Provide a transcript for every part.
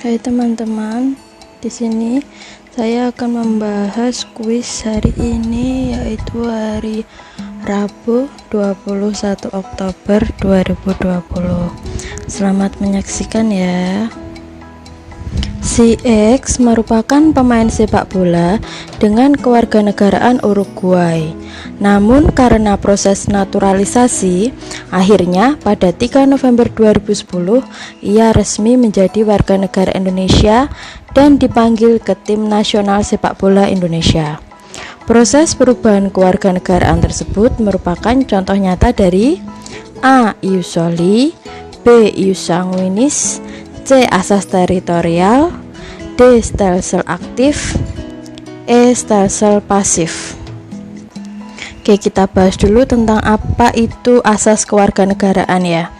Hai teman-teman, di sini saya akan membahas kuis hari ini, yaitu hari Rabu 21 Oktober 2020. Selamat menyaksikan ya. Si X merupakan pemain sepak bola dengan kewarganegaraan Uruguay. Namun karena proses naturalisasi, akhirnya pada 3 November 2010 ia resmi menjadi warga negara Indonesia dan dipanggil ke tim nasional sepak bola Indonesia. Proses perubahan kewarganegaraan tersebut merupakan contoh nyata dari A. Ius soli, B. Ius sanguinis, C. Asas teritorial, D. Stelsel aktif, E. Stelsel pasif. Oke, kita bahas dulu tentang apa itu asas kewarganegaraan ya.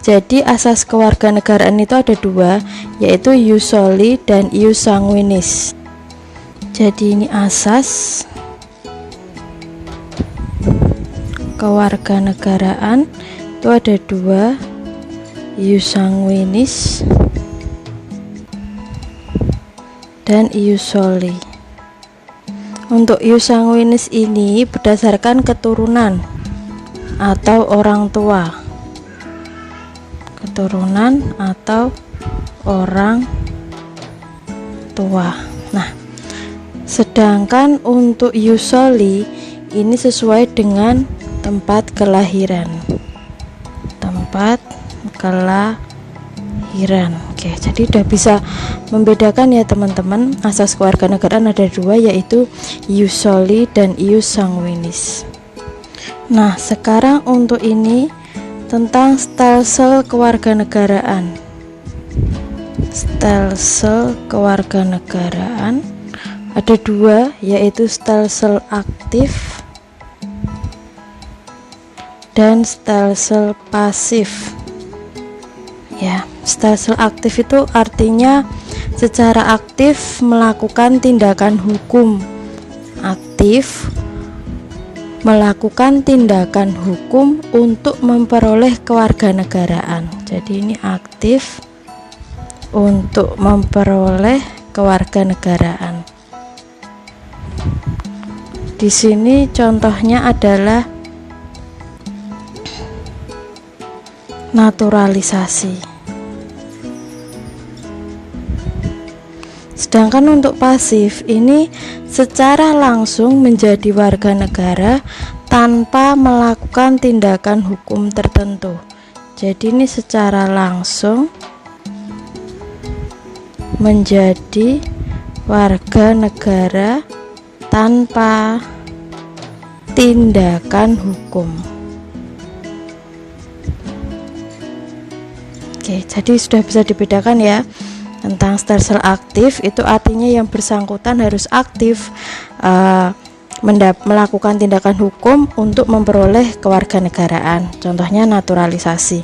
Jadi asas kewarganegaraan itu ada dua, yaitu ius soli dan ius sanguinis. Jadi ini asas kewarganegaraan itu ada dua, ius sanguinis dan ius soli. Untuk ius sanguinis ini berdasarkan keturunan atau orang tua. Keturunan atau orang tua. Nah, sedangkan untuk ius soli ini sesuai dengan tempat kelahiran. Tempat kelahiran. Oke, jadi udah bisa membedakan ya teman-teman. Asas kewarganegaraan ada dua, yaitu ius soli dan ius sanguinis. Nah, sekarang untuk ini tentang stelsel kewarganegaraan. Stelsel kewarganegaraan ada dua, yaitu stelsel aktif dan stelsel pasif. Ya, stelsel aktif itu artinya secara aktif melakukan tindakan hukum. Aktif melakukan tindakan hukum untuk memperoleh kewarganegaraan. Jadi ini aktif untuk memperoleh kewarganegaraan. Di sini contohnya adalah naturalisasi. Sedangkan untuk pasif ini secara langsung menjadi warga negara tanpa melakukan tindakan hukum tertentu. Jadi ini secara langsung menjadi warga negara tanpa tindakan hukum. Oke, jadi sudah bisa dibedakan ya tentang stelsel aktif. Itu artinya yang bersangkutan harus aktif melakukan tindakan hukum untuk memperoleh kewarganegaraan. Contohnya naturalisasi.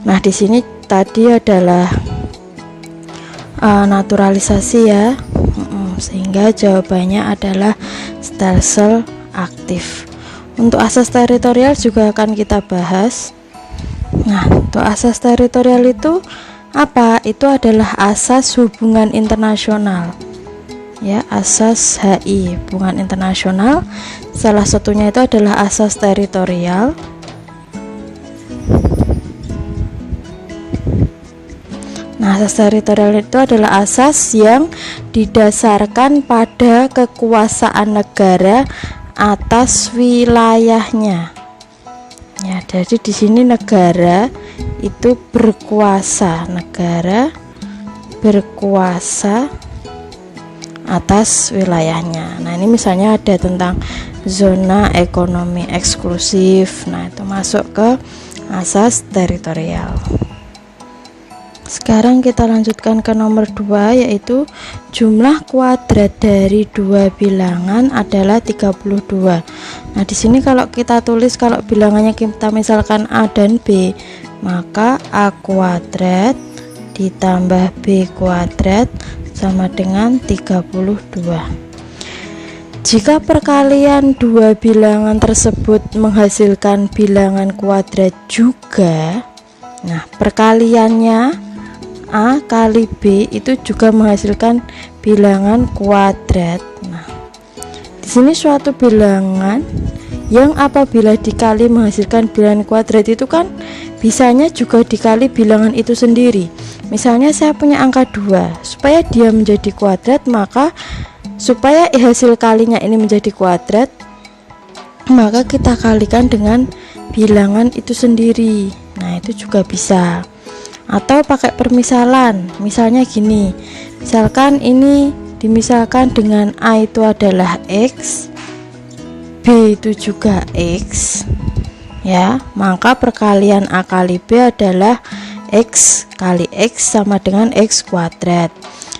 Nah, di sini tadi adalah naturalisasi ya, sehingga jawabannya adalah stelsel aktif. Untuk asas teritorial juga akan kita bahas. Nah, untuk asas teritorial itu apa? Itu adalah asas hubungan internasional. Ya, asas HI, hubungan internasional. Salah satunya itu adalah asas teritorial. Nah, asas teritorial itu adalah asas yang didasarkan pada kekuasaan negara atas wilayahnya. Ya, jadi di sini negara itu berkuasa, negara berkuasa atas wilayahnya. Nah, ini misalnya ada tentang zona ekonomi eksklusif. Nah, itu masuk ke asas teritorial. Sekarang kita lanjutkan ke nomor 2, yaitu jumlah kuadrat dari dua bilangan adalah 32. Nah, di sini kalau kita tulis, kalau bilangannya kita misalkan A dan B, maka A kuadrat ditambah B kuadrat sama dengan 32. Jika perkalian dua bilangan tersebut menghasilkan bilangan kuadrat juga, nah perkaliannya A kali B itu juga menghasilkan bilangan kuadrat. Nah, di sini suatu bilangan yang apabila dikali menghasilkan bilangan kuadrat itu kan bisanya juga dikali bilangan itu sendiri. Misalnya saya punya angka 2, supaya dia menjadi kuadrat, maka supaya hasil kalinya ini menjadi kuadrat, maka kita kalikan dengan bilangan itu sendiri. Nah, itu juga bisa. Atau pakai permisalan, misalnya gini, misalkan ini dimisalkan dengan A itu adalah X, B itu juga X, ya, maka perkalian A kali B adalah X kali X sama dengan X kuadrat.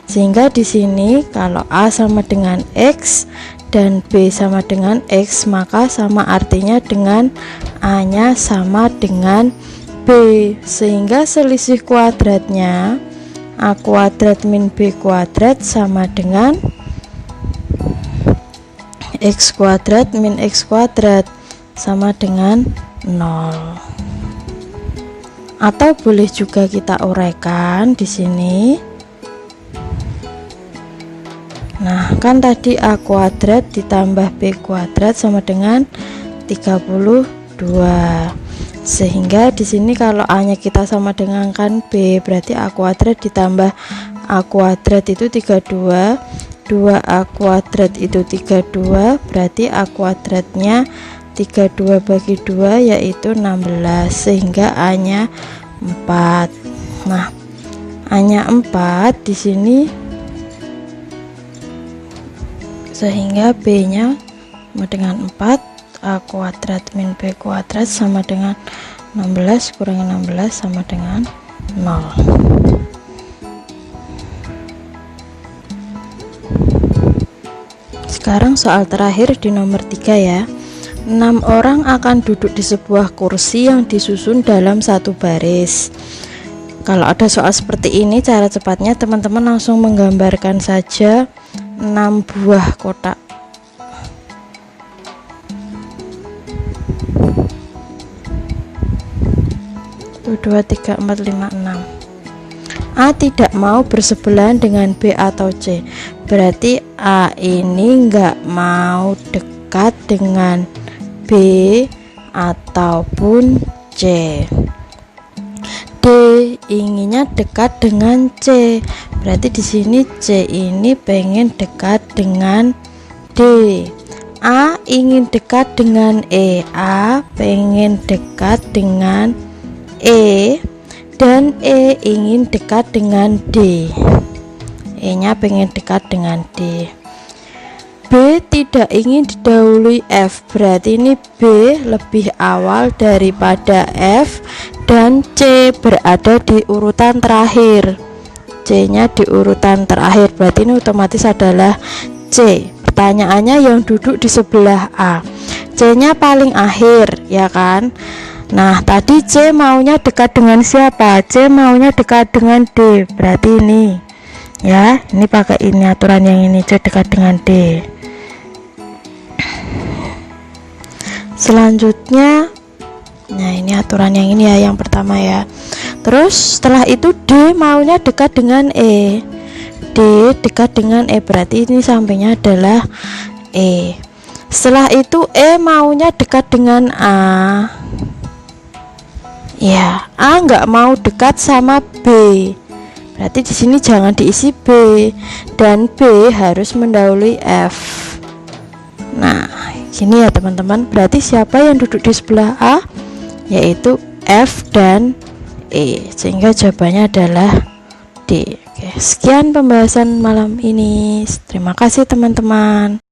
Sehingga di sini kalau A sama dengan X dan B sama dengan X, maka sama artinya dengan A nya sama dengan B, sehingga selisih kuadratnya A kuadrat min B kuadrat sama dengan X kuadrat min X kuadrat sama dengan 0. Atau boleh juga kita uraikan di sini. Nah, kan tadi A kuadrat ditambah B kuadrat sama dengan 32. Sehingga di sini kalau A nya kita sama dengan kan B, berarti A kuadrat ditambah A kuadrat itu 32, 2A kuadrat itu 32, berarti A kuadratnya 32 bagi 2 yaitu 16, sehingga A nya 4. Nah, A nya 4 di sini, sehingga B nya sama dengan 4, A kuadrat min B kuadrat sama dengan 16 kurangi 16 sama dengan 0. Sekarang soal terakhir di nomor 3 ya. 6 orang akan duduk di sebuah kursi yang disusun dalam satu baris. Kalau ada soal seperti ini, cara cepatnya teman-teman langsung menggambarkan saja 6 buah kotak. 1, 2, 3, 4, 5, 6. A tidak mau bersebelahan dengan B atau C, berarti A ini nggak mau dekat dengan B ataupun C. D inginnya dekat dengan C, berarti di sini C ini pengen dekat dengan D. A ingin dekat dengan E, A pengen dekat dengan E, dan E ingin dekat dengan D, E nya pengen dekat dengan D. B tidak ingin didahului F, berarti ini B lebih awal daripada F, dan C berada di urutan terakhir, C nya di urutan terakhir, berarti ini otomatis adalah C. Pertanyaannya yang duduk di sebelah A, C nya paling akhir ya kan. Nah, tadi C maunya dekat dengan siapa? C maunya dekat dengan D, berarti ini ya, ini pakai ini aturan yang ini, C dekat dengan D. Selanjutnya, nah ini aturan yang ini ya, yang pertama ya. Terus setelah itu D maunya dekat dengan E, D dekat dengan E, berarti ini sampingnya adalah E. Setelah itu E maunya dekat dengan A, ya, A nggak mau dekat sama B, berarti di sini jangan diisi B, dan B harus mendahului F. Nah, gini ya teman-teman, berarti siapa yang duduk di sebelah A? Yaitu F dan E, sehingga jawabannya adalah D. Oke, sekian pembahasan malam ini. Terima kasih teman-teman.